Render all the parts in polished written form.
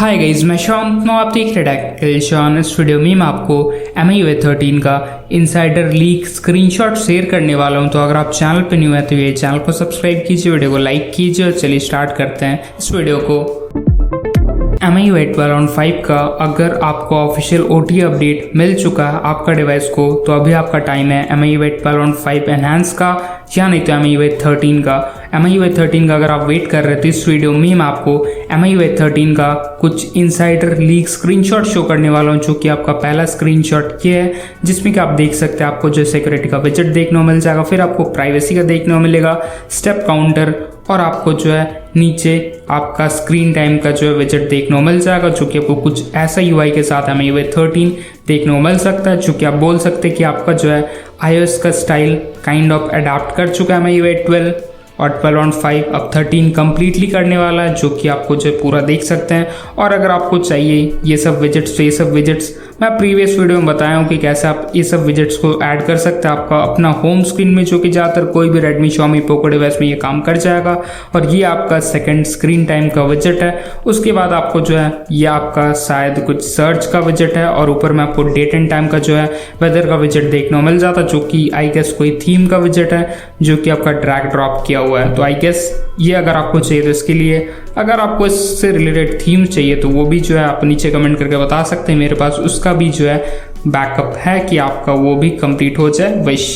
Hi guys, मैं शान आप देख रहे टेक शान। इस वीडियो में मैं आपको MIUI 13 का इनसाइडर लीक स्क्रीनशॉट शेयर करने वाला हूं। तो अगर आप चैनल पे न्यू है तो ये चैनल को सब्सक्राइब कीजिए, वीडियो को लाइक कीजिए और चलिए स्टार्ट करते हैं इस वीडियो को। MIUI 12.5 का अगर आपको ऑफिशियल OTA अपडेट मिल चुका है आपका डिवाइस को, तो अभी आपका टाइम है MIUI 12.5 एनहांस का या नहीं तो MIUI 13 का। MIUI 13 का अगर आप वेट कर रहे थे, इस वीडियो में मैं आपको MIUI 13 का कुछ इनसाइडर लीक स्क्रीनशॉट शो करने वाला हूं, जो कि आपका पहला स्क्रीनशॉट ये है जिसमें कि आप देख सकते हैं आपको जो सिक्योरिटी का विजेट देखने को मिल जाएगा, फिर आपको प्राइवेसी का देखने को मिलेगा, स्टेप काउंटर, और आपको जो है नीचे आपका स्क्रीन टाइम का जो है विजेट देखने को मिल जाएगा, जो कि आपको कुछ ऐसा UI के साथ MIUI 13 देखने को मिल सकता है, जो कि आप बोल सकते हैं कि आपका जो है iOS का स्टाइल काइंड ऑफ अडाप्ट कर चुका है MIUI 12 और 12.5 अब 13 कंप्लीटली करने वाला है, जो कि आपको जो पूरा देख सकते हैं। और अगर आपको चाहिए ये सब विजेट्स, तो ये सब विजेट्स मैं प्रीवियस वीडियो में बताया हूँ कि कैसे आप ये सब विजेट्स को ऐड कर सकते हैं आपका अपना होम स्क्रीन में, जो कि ज़्यादातर कोई भी रेडमी Xiaomi पोको डिवाइस में ये काम कर जाएगा। और ये आपका सेकंड स्क्रीन टाइम का विजेट है। उसके बाद आपको जो है ये आपका शायद कुछ सर्च का विजेट है, और ऊपर में आपको डेट एंड टाइम का जो है वेदर का विजेट देखने को मिल जाता है, जो कि आई गेस कोई थीम का विजेट है जो कि आपका ड्रैग ड्रॉप किया हुआ है। तो आई गेस ये अगर आपको चाहिए तो इसके लिए अगर आपको इससे रिलेटेड थीम चाहिए तो वो भी जो है आप नीचे कमेंट करके बता सकते हैं। मेरे पास उसका भी जो है बैकअप है कि आपका वो भी कंप्लीट हो जाए विश,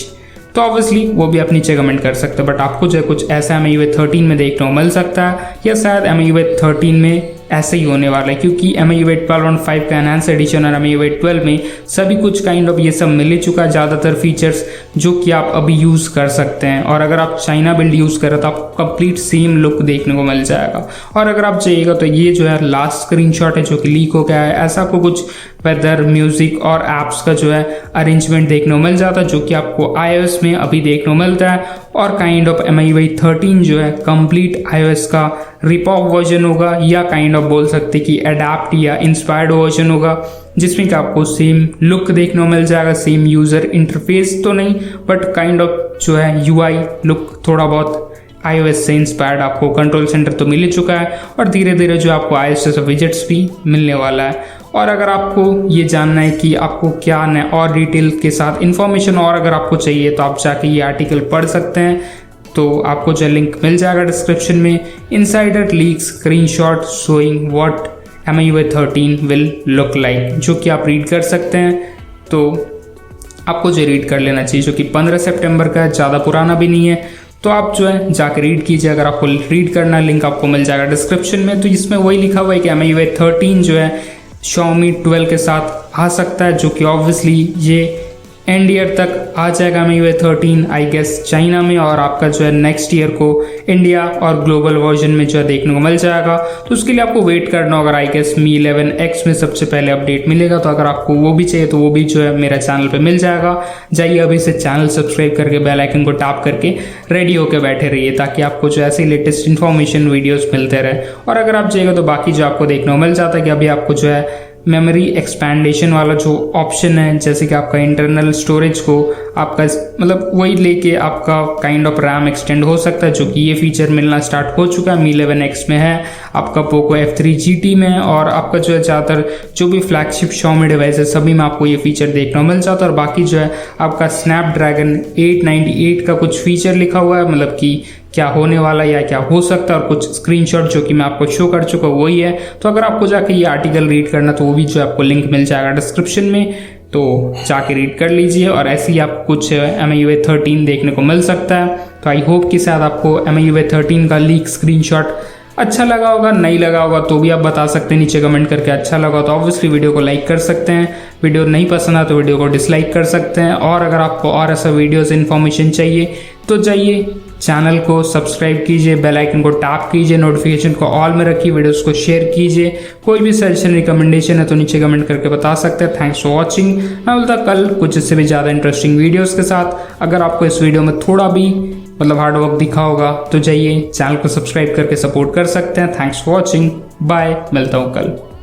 तो ऑब्वियसली वो भी आप नीचे कमेंट कर सकते हैं। बट आपको जो है कुछ ऐसा MIUI 13 में देखने को मिल सकता है, या शायद MIUI 13 में ऐसे ही होने वाला है, क्योंकि MIUI 12.5 का एनहांस एडिशन और MIUI 12 में सभी कुछ काइंड ऑफ ये सब मिल ही चुका है, ज़्यादातर फीचर्स जो कि आप अभी यूज़ कर सकते हैं। और अगर आप चाइना बिल्ड यूज़ करें तो आपको कंप्लीट सेम लुक देखने को मिल जाएगा। और अगर आप चाहिएगा तो ये जो है लास्ट स्क्रीनशॉट है जो कि लीक हो गया है। ऐसा आपको कुछ वेदर, म्यूजिक और एप्स का जो है अरेंजमेंट देखने को मिल जाता है, जो कि आपको iOS में अभी देखने को मिलता है। और काइंड ऑफ MIUI 13 जो है कंप्लीट iOS का रिपॉप वर्जन होगा, या काइंड ऑफ बोल सकते कि अडैप्ट या इंस्पायर्ड वर्जन होगा, जिसमें कि आपको सेम लुक देखने को मिल जाएगा, सेम यूजर इंटरफेस तो नहीं बट काइंड ऑफ जो है UI लुक थोड़ा बहुत iOS से इंस्पायर्ड आपको कंट्रोल सेंटर तो मिल ही चुका है, और धीरे धीरे जो आपको iOS से विजेट्स भी मिलने वाला है। और अगर आपको ये जानना है कि आपको क्या न और डिटेल के साथ इन्फॉर्मेशन और अगर आपको चाहिए तो आप जाके ये आर्टिकल पढ़ सकते हैं, तो आपको जो लिंक मिल जाएगा डिस्क्रिप्शन में। Insider leak screenshot showing what MIUI 13 will look like, जो कि आप रीड कर सकते हैं। तो आपको जो रीड कर लेना चाहिए, जो कि 15 सितंबर का है, ज़्यादा पुराना भी नहीं है, तो आप जो है जाके रीड कीजिए। अगर आपको रीड करना है लिंक आपको मिल जाएगा डिस्क्रिप्शन में। तो इसमें वही लिखा हुआ है कि MIUI 13 जो है Xiaomi 12 के साथ आ सकता है, जो कि ऑब्वियसली ये एंड ईयर तक आ जाएगा MIUI 13 आई गेस चाइना में, और आपका जो है नेक्स्ट ईयर को इंडिया और ग्लोबल वर्जन में जो है देखने को मिल जाएगा। तो उसके लिए आपको वेट करना होगा। आई गेस Mi 11X में सबसे पहले अपडेट मिलेगा, तो अगर आपको वो भी चाहिए तो वो भी जो है मेरा चैनल पे मिल जाएगा। जाइए अभी से चैनल सब्सक्राइब करके बेल आइकन को टैप करके रेडी होकर बैठे रहिए, ताकि आपको जो ऐसे लेटेस्ट इन्फॉर्मेशन वीडियोस मिलते रहे। और अगर आप चाहिएगा तो बाकी जो आपको देखने को मिल जाता है कि अभी आपको जो है मेमोरी एक्सपैंडेशन वाला जो ऑप्शन है, जैसे कि आपका इंटरनल स्टोरेज को आपका मतलब वही लेके आपका काइंड ऑफ रैम एक्सटेंड हो सकता है, जो कि ये फीचर मिलना स्टार्ट हो चुका है। Mi 11X में है, आपका पोको F3 GT में, और आपका जो है ज़्यादातर जो भी फ्लैगशिप Xiaomi डिवाइस है सभी में आपको ये फीचर देखने को मिल जाता है। और बाकी जो है आपका स्नैपड्रैगन 898 का कुछ फीचर लिखा हुआ है, मतलब कि क्या होने वाला या क्या हो सकता है, और कुछ स्क्रीनशॉट जो कि मैं आपको शो कर चुका हूँ वही है। तो अगर आपको जाके ये आर्टिकल रीड करना तो वो भी जो आपको लिंक मिल जाएगा डिस्क्रिप्शन में, तो जाके रीड कर लीजिए। और ऐसे ही आप कुछ MIUI 13 देखने को मिल सकता है। तो आई होप कि शायद आपको MIUI 13 का लीक स्क्रीनशॉट अच्छा लगा होगा, नहीं लगा होगा तो भी आप बता सकते हैं नीचे कमेंट करके। अच्छा लगा तो ऑब्वियसली वीडियो को लाइक कर सकते हैं, वीडियो नहीं पसंद आया तो वीडियो को डिसलाइक कर सकते हैं। और अगर आपको और ऐसा वीडियो से इन्फॉर्मेशन चाहिए तो जाइए चैनल को सब्सक्राइब कीजिए, बेल आइकन को टैप कीजिए, नोटिफिकेशन को ऑल में रखिए, वीडियोस को शेयर कीजिए। कोई भी सजेशन रिकमेंडेशन है तो नीचे कमेंट करके बता सकते हैं। Thanks for watching. मैं बोलता कल कुछ इससे भी ज़्यादा इंटरेस्टिंग वीडियोस के साथ। अगर आपको इस वीडियो में थोड़ा भी मतलब हार्ड वर्क दिखा होगा तो जाइए चैनल को सब्सक्राइब करके सपोर्ट कर सकते हैं। थैंक्स फॉर वॉचिंग, बाय, मिलता हूँ कल।